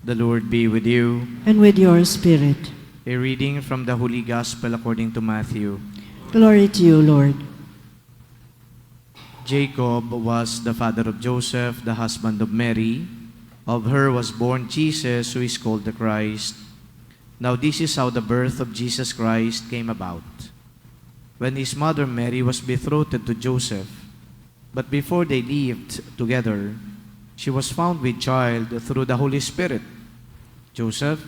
The Lord be with you. And with your spirit. A reading from the Holy Gospel according to Matthew. Glory to you, Lord. Jacob was the father of Joseph, the husband of Mary. Of her was born Jesus, who is called the Christ. Now this is how the birth of Jesus Christ came about. When his mother Mary was betrothed to Joseph, but before they lived together, she was found with child through the Holy Spirit. Joseph,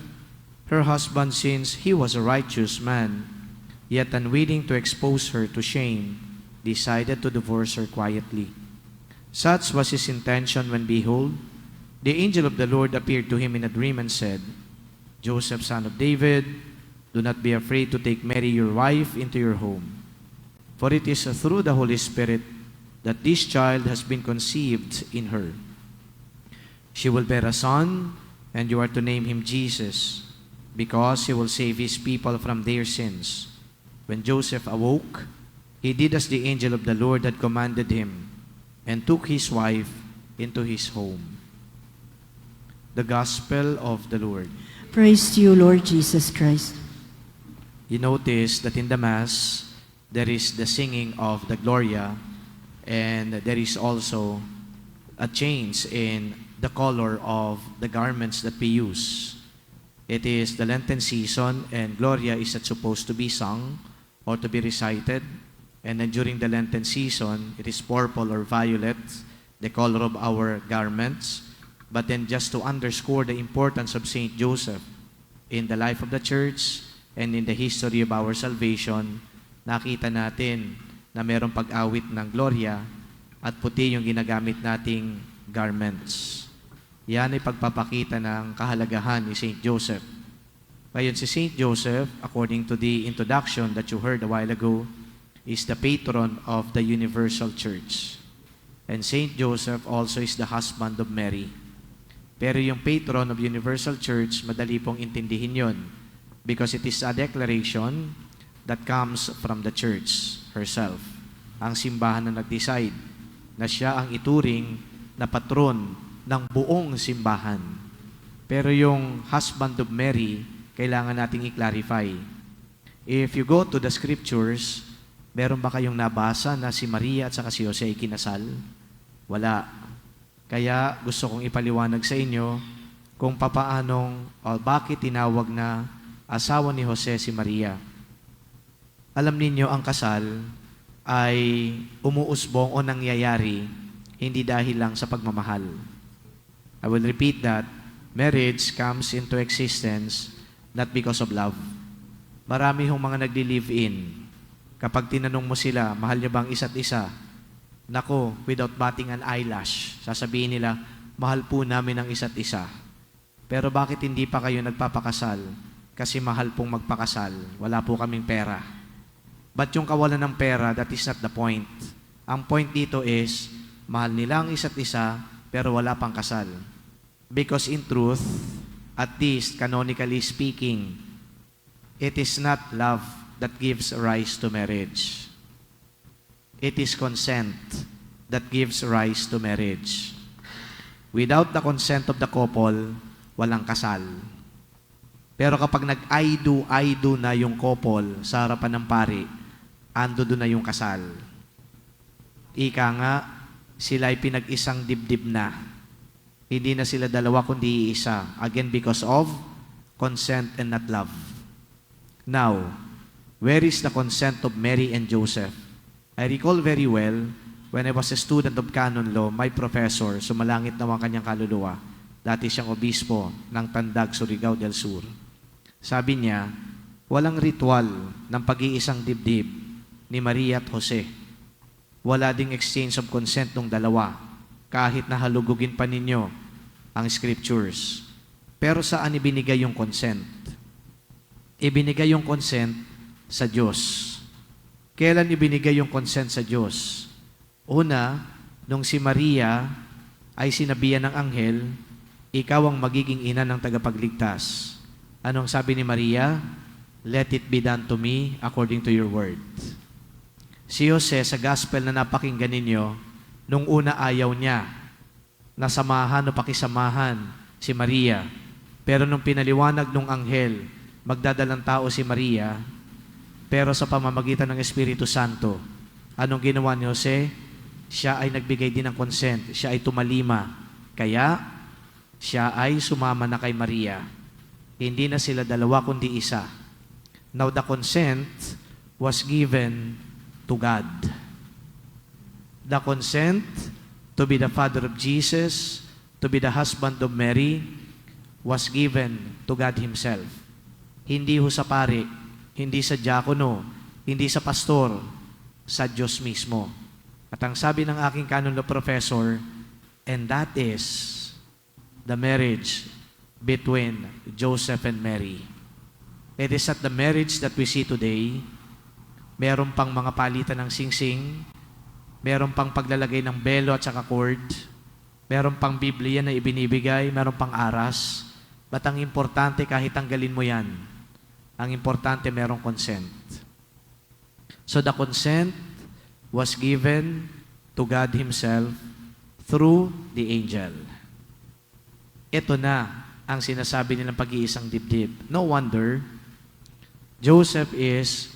her husband, since he was a righteous man, yet unwilling to expose her to shame, decided to divorce her quietly. Such was his intention when, behold, the angel of the Lord appeared to him in a dream and said, Joseph, son of David, do not be afraid to take Mary your wife into your home. For it is through the Holy Spirit that this child has been conceived in her. She will bear a son, and you are to name him Jesus, because he will save his people from their sins. When Joseph awoke, he did as the angel of the Lord had commanded him, and took his wife into his home. The Gospel of the Lord. Praise to you, Lord Jesus Christ. You notice that in the Mass, there is the singing of the Gloria, and there is also a change in the color of the garments that we use. It is the Lenten season, and Gloria is not supposed to be sung or to be recited. And then during the Lenten season, it is purple or violet, the color of our garments. But then just to underscore the importance of Saint Joseph in the life of the Church and in the history of our salvation, nakita natin na mayroong pag-awit ng Gloria at puti yung ginagamit nating garments. Yan ay pagpapakita ng kahalagahan ni Saint Joseph. Ngayon si Saint Joseph, according to the introduction that you heard a while ago, is the patron of the Universal Church. And Saint Joseph also is the husband of Mary. Pero yung patron of Universal Church, madali pong intindihin yon, because it is a declaration that comes from the Church herself. Ang simbahan na nag-decide na siya ang ituring na patron ng buong simbahan. Pero yung husband of Mary, kailangan nating i-clarify. If you go to the scriptures, meron ba kayong nabasa na si Maria at saka si Jose ay kinasal? Wala. Kaya gusto kong ipaliwanag sa inyo kung papaanong o bakit tinawag na asawa ni Jose si Maria. Alam ninyo, ang kasal ay umuusbong o nangyayari hindi dahil lang sa pagmamahal. I will repeat that. Marriage comes into existence not because of love. Marami hong mga nagli-live-in. Kapag tinanong mo sila, mahal niyo bang isa't isa? Nako, without batting an eyelash, sasabihin nila, mahal po namin ang isa't isa. Pero bakit hindi pa kayo nagpapakasal? Kasi mahal pong magpakasal. Wala po kaming pera. But yung kawalan ng pera, that is not the point. Ang point dito is, mahal nila ang isa't isa, pero wala pang kasal. Because in truth, at least canonically speaking, it is not love that gives rise to marriage. It is consent that gives rise to marriage. Without the consent of the couple, walang kasal. Pero kapag nag-I do na yung couple sa harapan ng pari, ando doon na yung kasal. Ika nga, sila ay pinag-isang dibdib na. Hindi na sila dalawa kundi isa. Again, because of consent and not love. Now, where is the consent of Mary and Joseph? I recall very well, when I was a student of canon law, my professor, sumalangit naman kanyang kaluluwa, dati siyang obispo ng Tandag, Surigao del Sur. Sabi niya, walang ritual ng pag-iisang dibdib ni Maria at Jose. Wala ding exchange of consent ng dalawa, kahit na halugugin pa ninyo ang scriptures. Pero saan ibinigay yung consent? Ibinigay yung consent sa Diyos. Kailan ibinigay yung consent sa Diyos? Una, nung si Maria ay sinabihan ng anghel, ikaw ang magiging ina ng tagapagligtas. Anong sabi ni Maria? Let it be done to me according to your word. Si Jose, sa gospel na napakinggan ninyo, nung una ayaw niya na samahan o pakisamahan si Maria Pero nung pinaliwanag nung anghel, magdadalang tao si Maria, pero sa pamamagitan ng Espiritu Santo, anong ginawa ni Jose? Siya ay nagbigay din ng consent. Siya ay tumalima. Kaya, siya ay sumama na kay Maria. Hindi na sila dalawa, kundi isa. Now, the consent was given to God. The consent to be the father of Jesus, to be the husband of Mary, was given to God Himself. Hindi ho sa pari, hindi sa diakono, hindi sa pastor, sa Diyos mismo. At ang sabi ng aking canon law professor, and that is the marriage between Joseph and Mary. It is at the marriage that we see today, meron pang mga palitan ng singsing, meron pang paglalagay ng belo at saka cord, meron pang Biblia na ibinibigay, meron pang aras. But ang importante, kahit tanggalin mo yan, ang importante, merong consent. So the consent was given to God Himself through the angel. Ito na ang sinasabi nilang pag-iisang dibdib. No wonder, Joseph is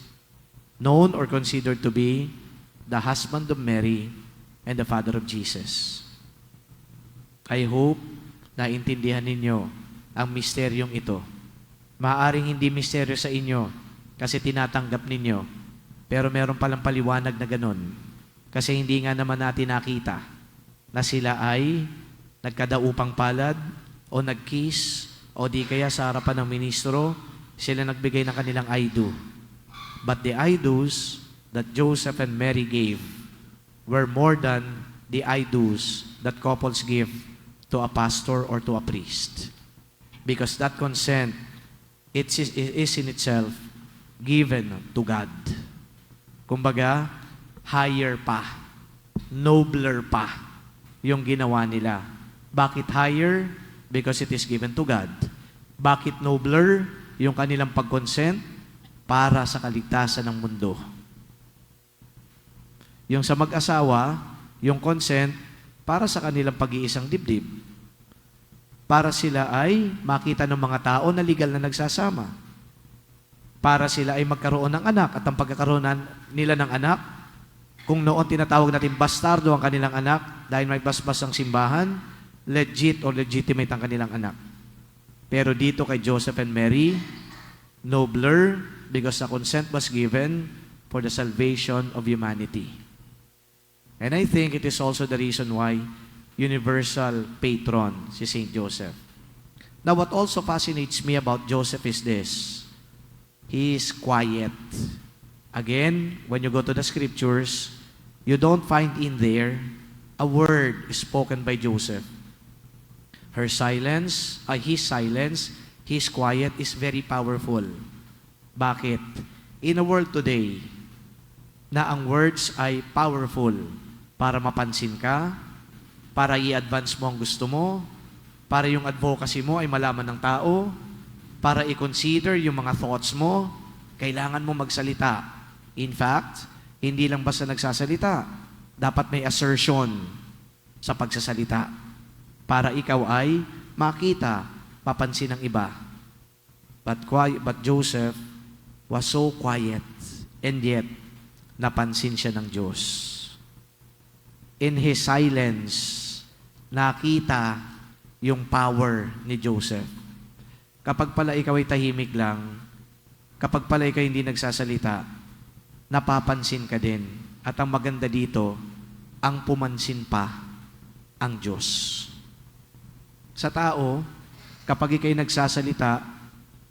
known or considered to be the husband of Mary and the father of Jesus. I hope na intindihan ninyo ang misteryong ito. Maaaring hindi misteryo sa inyo kasi tinatanggap ninyo, pero meron palang paliwanag na ganun. Kasi hindi nga naman natin nakita na sila ay nagkadaupang palad o nag-kiss o di kaya sa harapan ng ministro, sila nagbigay ng kanilang I do. But the I do's that Joseph and Mary gave were more than the I do's that couples give to a pastor or to a priest. Because that consent, it is in itself given to God. Kumbaga, higher pa, nobler pa yung ginawa nila. Bakit higher? Because it is given to God. Bakit nobler? Yung kanilang pag-consent para sa kaligtasan ng mundo. Yung sa mag-asawa, yung consent para sa kanilang pag-iisang dibdib. Para sila ay makita ng mga tao na legal na nagsasama. Para sila ay magkaroon ng anak at ang pagkakaroon nila ng anak, kung noon tinatawag natin bastardo ang kanilang anak dahil may basbas ang simbahan, legit or legitimate ang kanilang anak. Pero dito kay Joseph and Mary, nobler because the consent was given for the salvation of humanity. And I think it is also the reason why universal patron si Saint Joseph. Now, what also fascinates me about Joseph is this. He is quiet. Again, when you go to the scriptures, you don't find in there a word spoken by Joseph. His silence, his quiet is very powerful. Bakit? In a world today, na ang words ay powerful para mapansin ka, para i-advance mo ang gusto mo, para yung advocacy mo ay malaman ng tao, para i-consider yung mga thoughts mo, kailangan mo magsalita. In fact, hindi lang basta nagsasalita, dapat may assertion sa pagsasalita para ikaw ay makita, papansin ng iba. But Joseph was so quiet and yet napansin siya ng Diyos. In his silence, nakita yung power ni Joseph. Kapag pala ikaw ay tahimik lang, kapag pala ikaw hindi nagsasalita, napapansin ka din. At ang maganda dito, ang pumansin pa ang Diyos. Sa tao, kapag ikaw'y nagsasalita,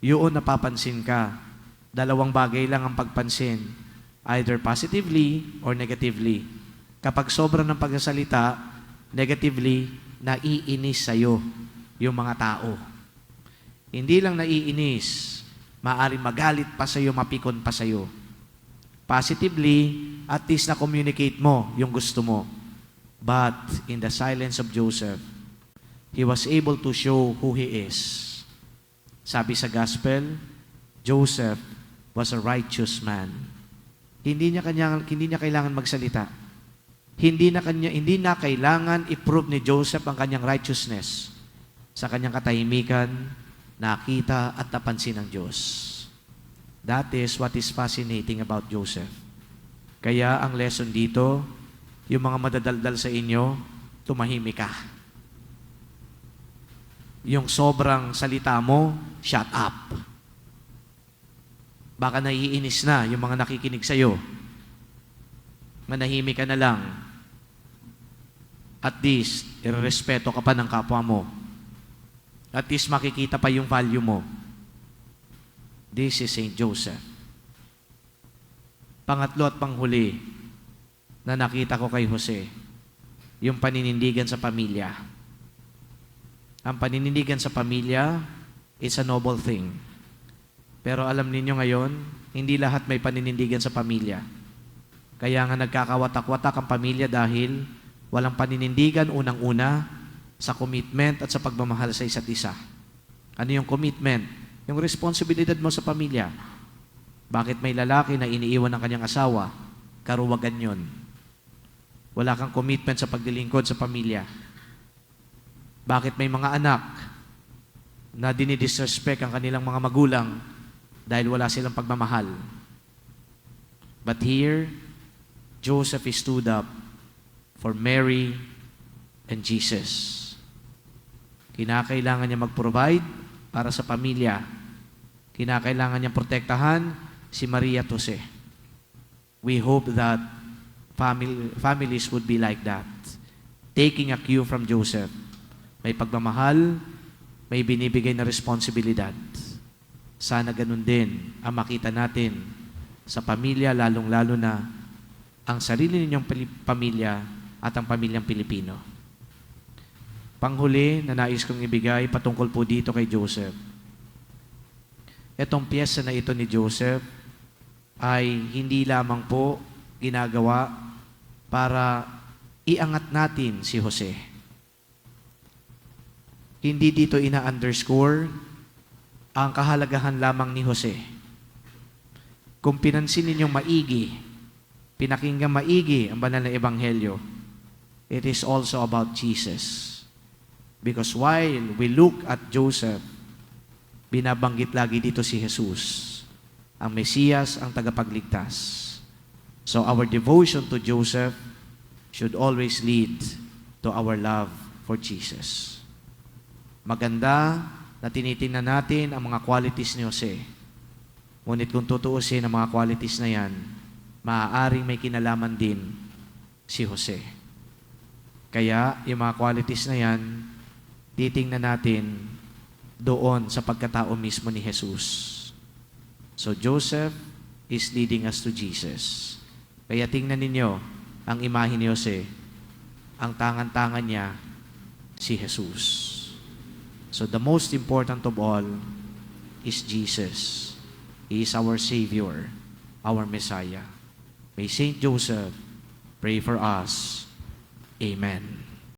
yun napapansin ka. Dalawang bagay lang ang pagpansin, either positively or negatively. Kapag sobra ng pagsasalita, negatively, naiinis sa'yo yung mga tao. Hindi lang naiinis, maaaring magalit pa sa'yo, mapikon pa sa'yo. Positively, at least na-communicate mo yung gusto mo. But in the silence of Joseph, he was able to show who he is. Sabi sa gospel, Joseph was a righteous man. Hindi niya kailangan magsalita. Hindi na kailangan i-prove ni Joseph ang kanyang righteousness sa kanyang katahimikan, nakita at napansin ng Diyos. That is what is fascinating about Joseph. Kaya ang lesson dito, yung mga madadaldal sa inyo, tumahimik ka. Yung sobrang salita mo, shut up. Baka naiinis na yung mga nakikinig sa'yo. Manahimik ka na lang. At least, irerespeto ka pa ng kapwa mo. At least makikita pa yung value mo. This is Saint Joseph. Pangatlo at panghuli na nakita ko kay Jose, yung paninindigan sa pamilya. Ang paninindigan sa pamilya is a noble thing. Pero alam ninyo ngayon, hindi lahat may paninindigan sa pamilya. Kaya nga nagkakawatak-watak ang pamilya dahil walang paninindigan unang-una sa commitment at sa pagmamahal sa isa't isa. Ano yung commitment? Yung responsibilidad mo sa pamilya. Bakit may lalaki na iniiwan ng kanyang asawa? Karuwagan yun. Wala kang commitment sa paglilingkod sa pamilya. Bakit may mga anak na dinidisrespect ang kanilang mga magulang dahil wala silang pagmamahal? But here, Joseph stood up for Mary and Jesus. Kinakailangan niya mag-provide para sa pamilya. Kinakailangan niya protektahan si Maria at Jose. We hope that families would be like that. Taking a cue from Joseph. May pagmamahal, may binibigay na responsibilidad. Sana ganun din ang makita natin sa pamilya, lalong-lalo na ang sarili ninyong pamilya at ang pamilyang Pilipino. Panghuli na nais kong ibigay patungkol po dito kay Joseph. Itong piyesa na ito ni Joseph ay hindi lamang po ginagawa para iangat natin si Jose. Hindi dito ina-underscore ang kahalagahan lamang ni Jose. Kung pinansin ninyong maigi, pinakinggan maigi ang banal na ebanghelyo, it is also about Jesus. Because while we look at Joseph, binabanggit lagi dito si Jesus, ang Mesiyas, ang tagapagligtas. So our devotion to Joseph should always lead to our love for Jesus. Maganda na tinitingnan natin ang mga qualities ni Jose. Ngunit kung tutuusin ang mga qualities na yan, maaaring may kinalaman din si Jose. Kaya yung mga qualities na yan, titingnan natin doon sa pagkatao mismo ni Jesus. So Joseph is leading us to Jesus. Kaya tingnan ninyo ang imahe ni Jose. Ang tangan-tangan niya, si Jesus. So the most important of all is Jesus. He is our Savior, our Messiah. May Saint Joseph pray for us. Amen.